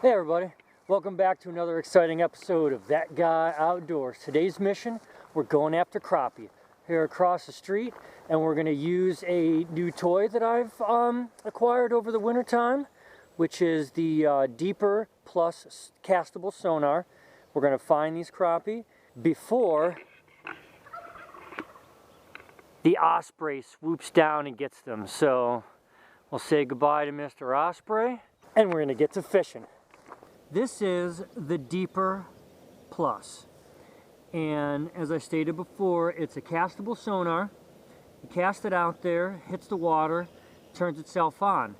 Hey everybody, welcome back to another exciting episode of That Guy Outdoors. Today's mission, we're going after crappie here across the street, and we're going to use a new toy that I've acquired over the winter time, which is the Deeper Plus castable sonar. We're going to find these crappie before the osprey swoops down and gets them. So we'll say goodbye to Mr. Osprey, and we're going to get to fishing. This is the Deeper Plus, and as I stated before, it's a castable sonar. You cast it out there, hits the water, turns itself on,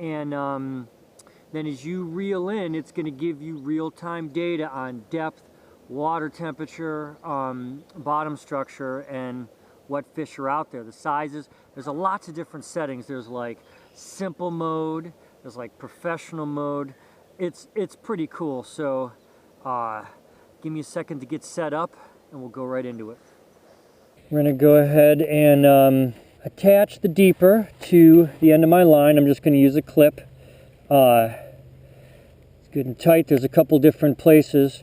and then as you reel in, it's going to give you real-time data on depth, water temperature, bottom structure, and what fish are out there, the sizes. There's lots of different settings. There's like simple mode, there's like professional mode. It's pretty cool, so give me a second to get set up and we'll go right into it. We're going to go ahead and attach the Deeper to the end of my line. I'm just going to use a clip. It's good and tight. There's a couple different places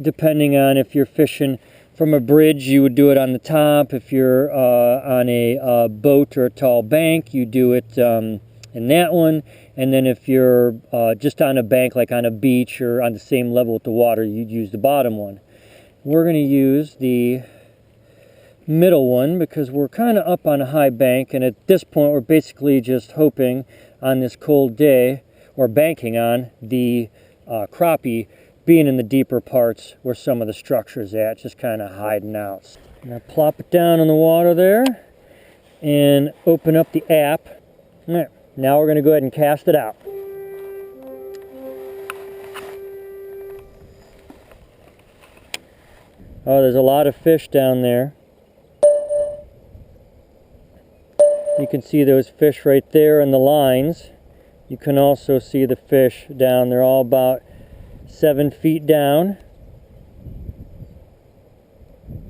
depending on if you're fishing from a bridge, you would do it on the top. If you're on a boat or a tall bank, you do it in that one. And then if you're just on a bank, like on a beach or on the same level with the water, you'd use the bottom one. We're going to use the middle one because we're kind of up on a high bank, and at this point we're basically just hoping on this cold day, or banking on the crappie being in the deeper parts where some of the structure is at, just kind of hiding out. I'm going to plop it down in the water there and open up the app. All right. Now we're going to go ahead and cast it out. Oh, there's a lot of fish down there. You can see those fish right there in the lines. You can also see the fish down. They're all about 7 feet down.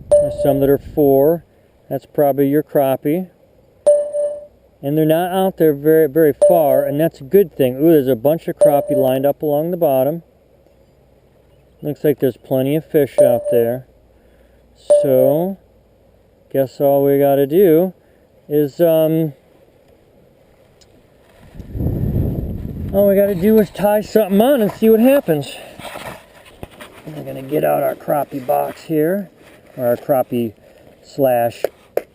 There's some that are 4. That's probably your crappie. And they're not out there very, very far, and that's a good thing. Ooh, there's a bunch of crappie lined up along the bottom. Looks like there's plenty of fish out there. So, guess all we got to do is, tie something on and see what happens. We're going to get out our crappie box here, or our crappie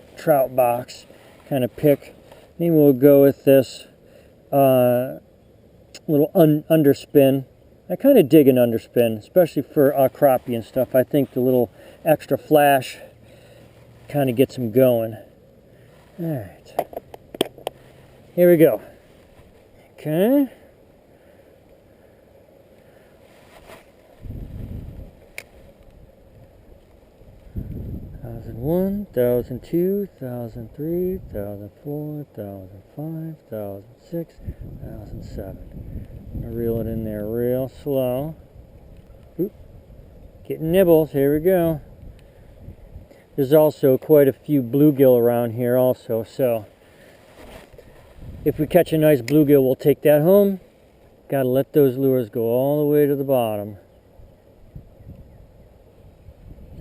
/ trout box. Kind of pick. Maybe we'll go with this little underspin. I kind of dig an underspin, especially for crappie and stuff. I think the little extra flash kind of gets them going. All right. Here we go. Okay. One, 1,002, 1,003, 1,004, 1,005, 1,006, 1,007. I'm gonna reel it in there real slow. Oop. Getting nibbles, here we go. There's also quite a few bluegill around here also, so if we catch a nice bluegill, we'll take that home. Gotta let those lures go all the way to the bottom.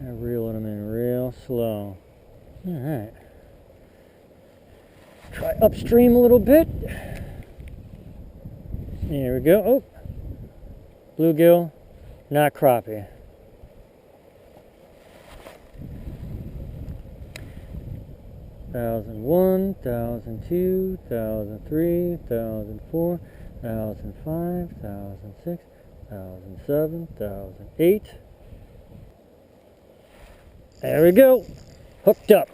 I'm reeling them in real slow. Alright. Try upstream a little bit. There we go. Oh! Bluegill, not crappie. Thousand 1, 1,002, 1,003, 1,004, 1,005, 1,006, 1,007, 1,008. There we go. Hooked up.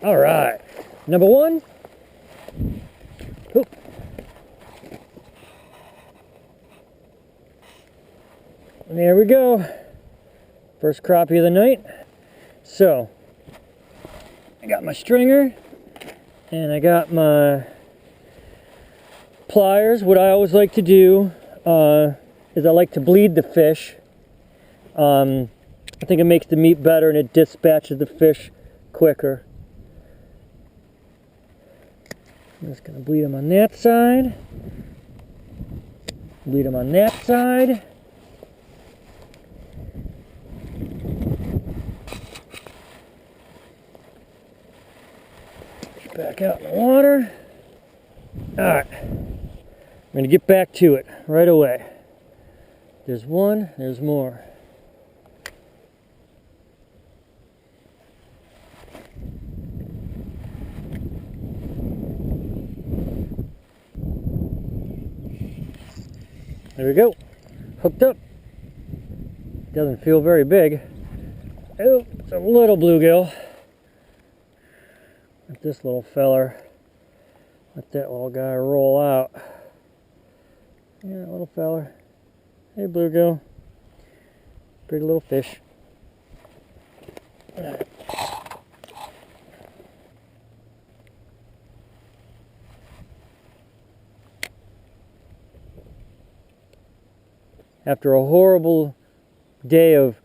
All right. Number 1. Oop. There we go. First crappie of the night. So, I got my stringer and I got my pliers. What I always like to do is I like to bleed the fish. I think it makes the meat better and it dispatches the fish quicker. I'm just going to bleed them on that side. Bleed them on that side. back out in the water. All right, I'm gonna get back to it right away. There's one, there's more. There we go, hooked up. Doesn't feel very big. Oh, it's a little bluegill. Let this little feller, let that little guy roll out. Yeah, little feller. Hey, bluegill. Pretty little fish. All right. After a horrible day of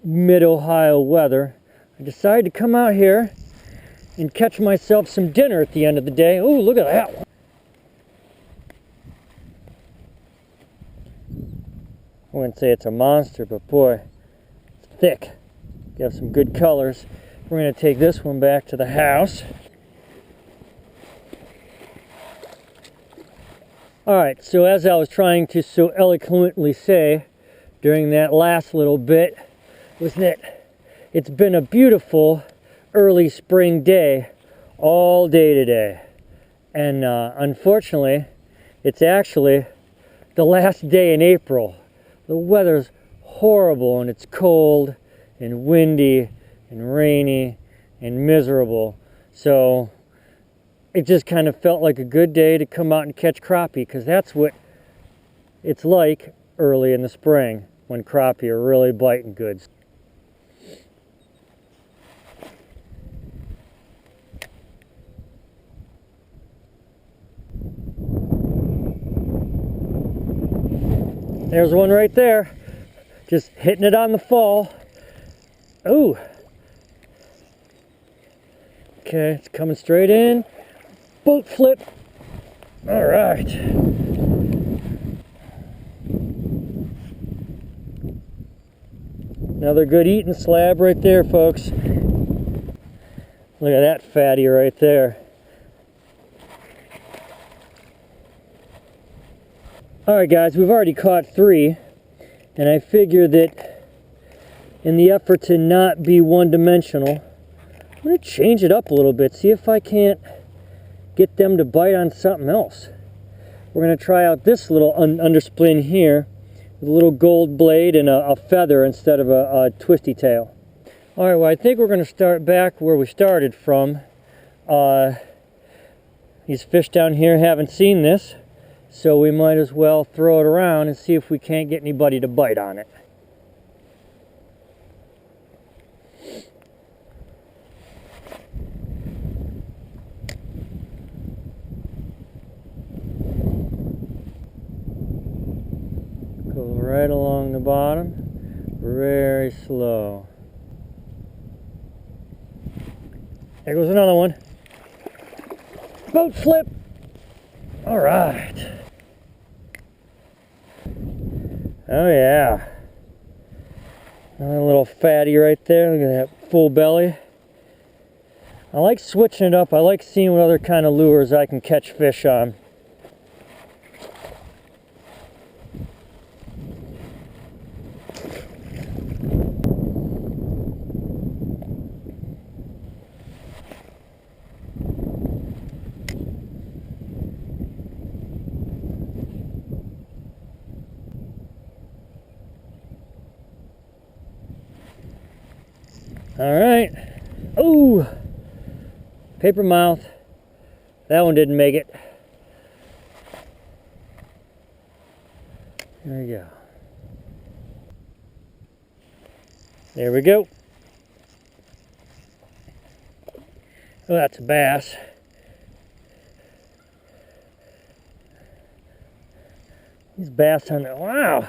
mid-Ohio weather, I decided to come out here and catch myself some dinner at the end of the day. Oh, look at that one. I wouldn't say it's a monster, but boy, it's thick. Got some good colors. We're going to take this one back to the house. Alright, so as I was trying to so eloquently say during that last little bit, was that it's been a beautiful early spring day all day today. And unfortunately, it's actually the last day in April. The weather's horrible and it's cold and windy and rainy and miserable. So it just kind of felt like a good day to come out and catch crappie, because that's what it's like early in the spring when crappie are really biting good. There's one right there, just hitting it on the fall. Oh, okay, it's coming straight in. Boat flip. All right. Another good eating slab right there, folks. Look at that fatty right there. Alright guys, we've already caught 3, and I figure that in the effort to not be one-dimensional, I'm going to change it up a little bit, see if I can't get them to bite on something else. We're going to try out this little underspin here with a little gold blade and a feather instead of a twisty tail. Alright, well I think we're going to start back where we started from. These fish down here haven't seen this, so we might as well throw it around and see if we can't get anybody to bite on it. Go right along the bottom, very slow. There goes another one. Boat flip. All right. Oh yeah. Another little fatty right there. Look at that full belly. I like switching it up. I like seeing what other kind of lures I can catch fish on. All right. Oh, paper mouth. That one didn't make it. There we go. There we go. Oh, that's a bass. These bass on the, wow,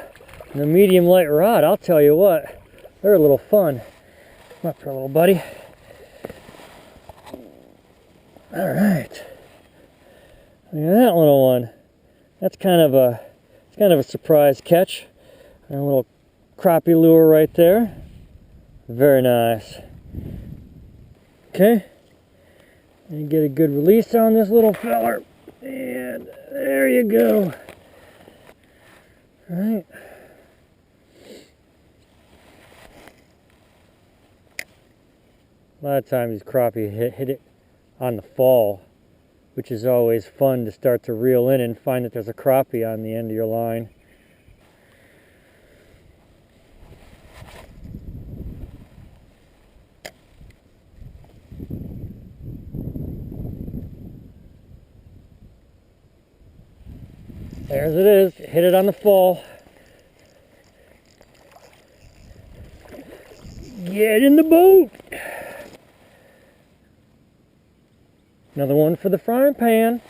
the medium light rod, I'll tell you what, they're a little fun. Come up here, little buddy. All right. Look at that little one. That's kind of a surprise catch. A little crappie lure right there. Very nice. Okay. And get a good release on this little feller. And there you go. All right. A lot of times these crappie hit it on the fall, which is always fun to start to reel in and find that there's a crappie on the end of your line. There's it is, hit it on the fall. Get in the boat. Another one for the frying pan.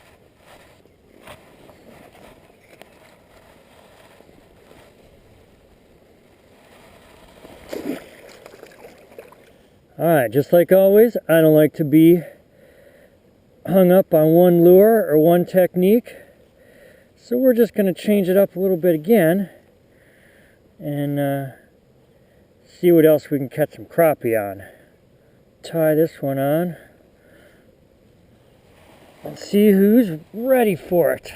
Alright, just like always, I don't like to be hung up on one lure or one technique. So we're just going to change it up a little bit again and see what else we can catch some crappie on. Tie this one on and see who's ready for it.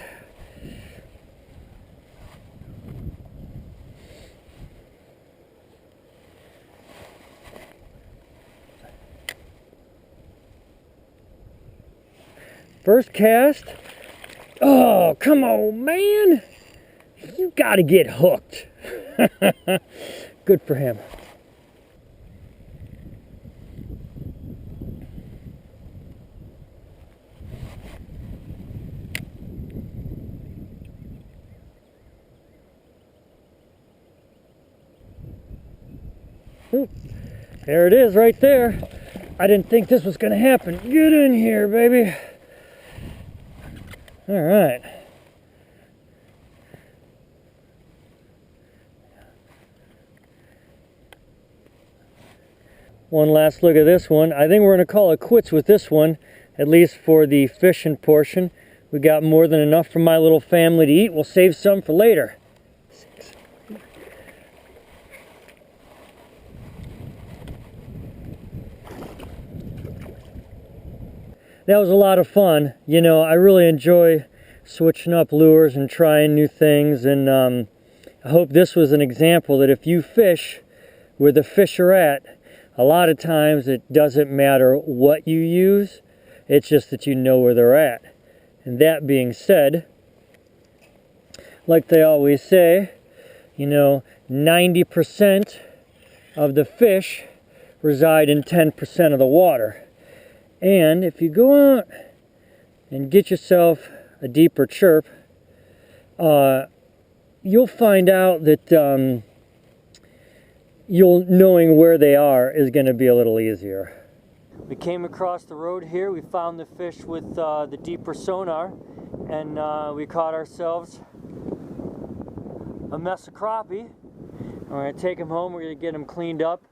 First cast. Oh, come on, man. You gotta get hooked. Good for him. Ooh, there it is right there. I didn't think this was gonna happen. Get in here, baby. All right. One last look at this one. I think we're going to call it quits with this one, at least for the fishing portion. We got more than enough for my little family to eat. We'll save some for later. That was a lot of fun. You know, I really enjoy switching up lures and trying new things, and I hope this was an example that if you fish where the fish are at, a lot of times it doesn't matter what you use, it's just that you know where they're at. And that being said, like they always say, you know, 90% of the fish reside in 10% of the water. And if you go out and get yourself a deeper chirp, you'll find out that knowing where they are is going to be a little easier. We came across the road here. We found the fish with the deeper sonar, and we caught ourselves a mess of crappie. We're going to take them home. We're going to get them cleaned up.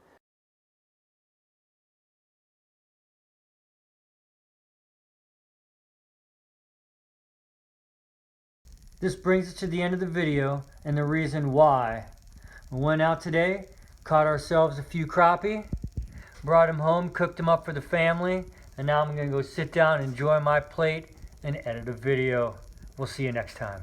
This brings us to the end of the video and the reason why. We went out today, caught ourselves a few crappie, brought them home, cooked them up for the family, and now I'm going to go sit down, enjoy my plate, and edit a video. We'll see you next time.